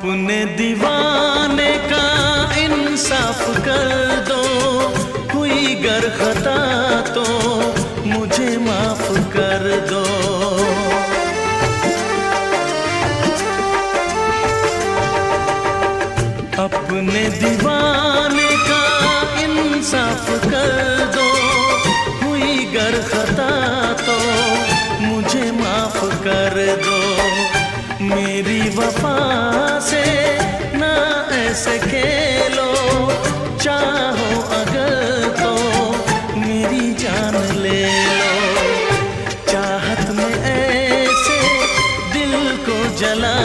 अपने दीवाने का इंसाफ कर दो, हुई गर खता तो मुझे माफ कर दो। अपने दीवाने का इंसाफ कर दो, हुई गर खता तो मुझे माफ कर दो। मेरी वफा से ना ऐसे खेलो, चाहो अगर तो मेरी जान ले लो। चाहत में ऐसे दिल को जला